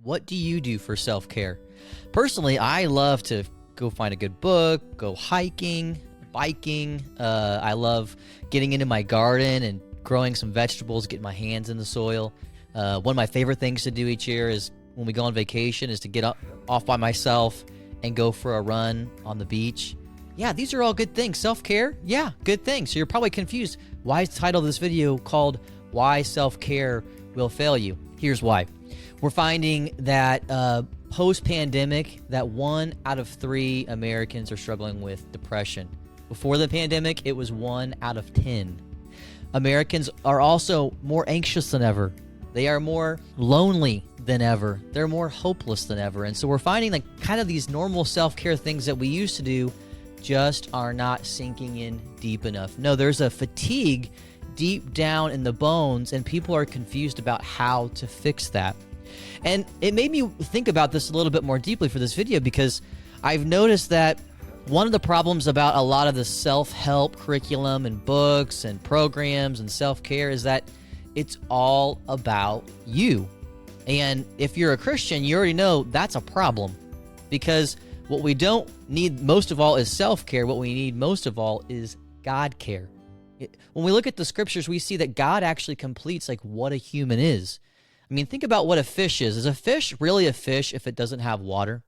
What do you do for self-care? Personally, I love to go find a good book, go hiking, biking. I love getting into my garden and growing some vegetables, getting my hands in the soil. One of my favorite things to do each year is when we go on vacation is to get off by myself and go for a run on the beach. Yeah, these are all good things. Self-care, yeah, good things. So you're probably confused. Why is the title of this video called Why Self-Care Will Fail You? Here's why. We're finding that post-pandemic, that 1 out of 3 Americans are struggling with depression. Before the pandemic, it was 1 out of 10. Americans are also more anxious than ever. They are more lonely than ever. They're more hopeless than ever. And so we're finding like kind of these normal self-care things that we used to do just are not sinking in deep enough. No, there's a fatigue deep down in the bones, and people are confused about how to fix that. And it made me think about this a little bit more deeply for this video, because I've noticed that one of the problems about a lot of the self-help curriculum and books and programs and self-care is that it's all about you. And if you're a Christian, you already know that's a problem, because what we don't need most of all is self-care. What we need most of all is God care. When we look at the scriptures, we see that God actually completes like what a human is. I mean, think about what a fish is. Is a fish really a fish if it doesn't have water?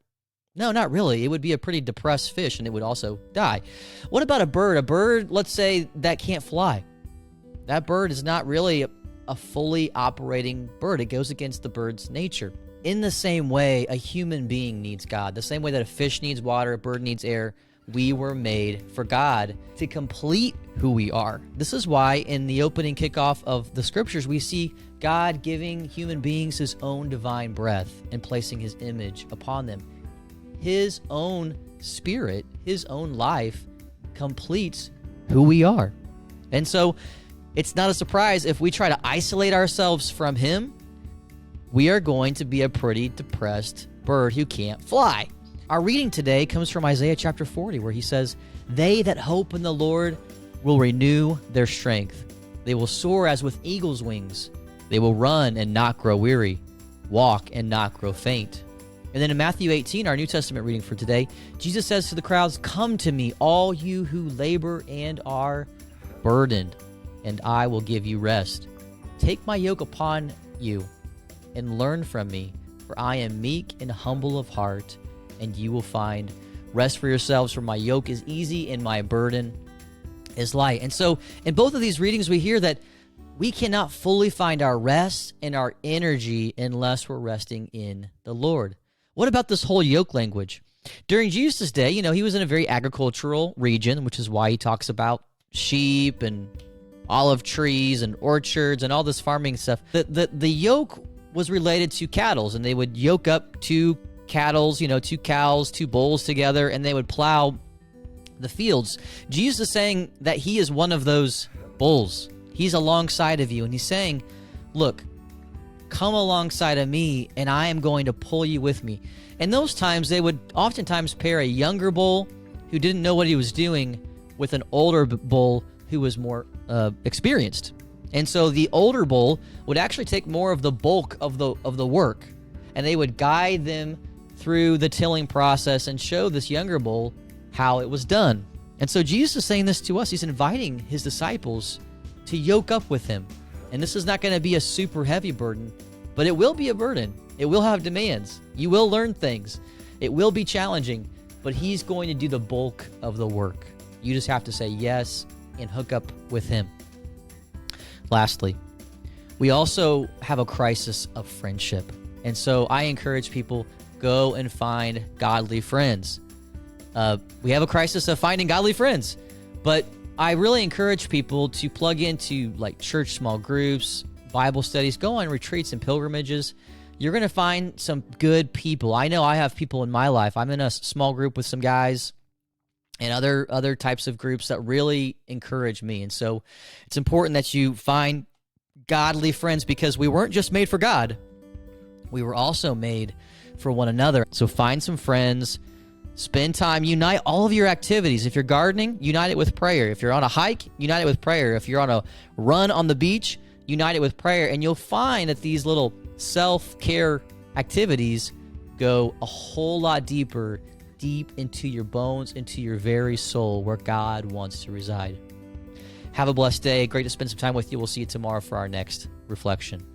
No, not really. It would be a pretty depressed fish, and it would also die. What about a bird? A bird, let's say, that can't fly. That bird is not really a fully operating bird. It goes against the bird's nature. In the same way, a human being needs God. The same way that a fish needs water, a bird needs air, we were made for God to complete who we are. This is why in the opening kickoff of the scriptures, we see God giving human beings his own divine breath and placing his image upon them. His own spirit, his own life completes who we are. And so it's not a surprise if we try to isolate ourselves from him, we are going to be a pretty depressed bird who can't fly. Our reading today comes from Isaiah chapter 40, where he says, "They that hope in the Lord will renew their strength. They will soar as with eagle's wings. They will run and not grow weary, walk and not grow faint." And then in Matthew 18, our New Testament reading for today, Jesus says to the crowds, "Come to me, all you who labor and are burdened, and I will give you rest. Take my yoke upon you and learn from me, for I am meek and humble of heart, and you will find rest for yourselves, for my yoke is easy and my burden is light." And so in both of these readings, we hear that we cannot fully find our rest and our energy unless we're resting in the Lord. What about this whole yoke language? During Jesus' day, he was in a very agricultural region, which is why he talks about sheep and olive trees and orchards and all this farming stuff. The yoke was related to cattle, and they would yoke up two cattle, 2 cows, 2 bulls together, and they would plow the fields. Jesus is saying that he is one of those bulls. He's alongside of you, and he's saying, look, come alongside of me, and I am going to pull you with me. And those times, they would oftentimes pair a younger bull who didn't know what he was doing with an older bull who was more experienced. And so the older bull would actually take more of the bulk of the work, and they would guide them through the tilling process and show this younger bull how it was done. And so Jesus is saying this to us. He's inviting his disciples to yoke up with him. And this is not going to be a super heavy burden, but it will be a burden. It will have demands. You will learn things. It will be challenging, but he's going to do the bulk of the work. You just have to say yes and hook up with him. Lastly, we also have a crisis of friendship. And so I encourage people, go and find godly friends. We have a crisis of finding godly friends, but I really encourage people to plug into like church small groups, Bible studies, go on retreats and pilgrimages. You're going to find some good people. I know I have people in my life. I'm in a small group with some guys and other types of groups that really encourage me. And so it's important that you find godly friends, because we weren't just made for God. We were also made for one another. So find some friends, spend time, unite all of your activities. If you're gardening, unite it with prayer. If you're on a hike, unite it with prayer. If you're on a run on the beach, unite it with prayer. And you'll find that these little self-care activities go a whole lot deeper, deep into your bones, into your very soul, where God wants to reside. Have a blessed day. Great to spend some time with you. We'll see you tomorrow for our next reflection.